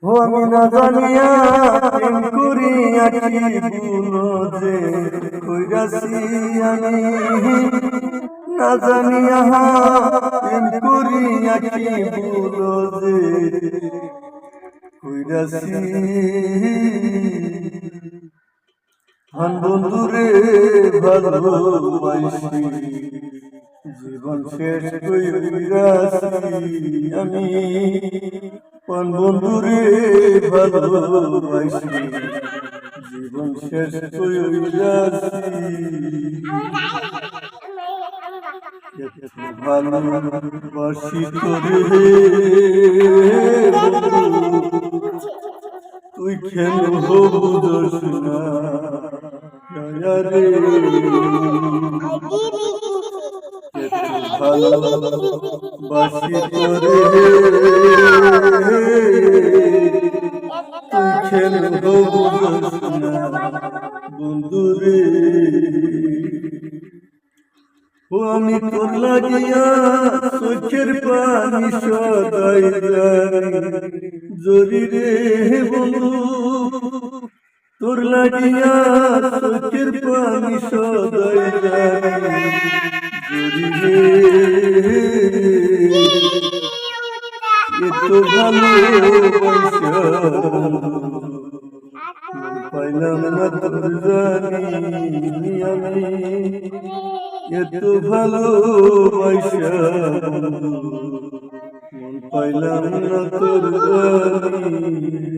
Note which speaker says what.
Speaker 1: ও আমি না জানিয়া প্রেম করিয়া কি ভুলো যে কইরাছি আমি না জানিয়া প্রেম করিয়া কি ভুলো যে কইরাছি বন্ধুরে ভালোবাসি জীবন শেষ কইরাছি আমি বন্ধুরে ভালোবাসি জীবন শেষ কইরাছি ভালোবাসি তোরে তুই কেন বুঝোস না রে ভালোবাসি তোরে তুই কেন বুঝোস না বন্ধুরে ও আমি তোর লাগিয়া চোখের পানি সদাই জরি রে বন্ধু তোর লাগিয়া চোখের পানি সদাই জরি রে এত ভালোবাসা পাইলাম না তোর জানি আমি এত ভালোবাসা মন পাইলাম না তোর জানি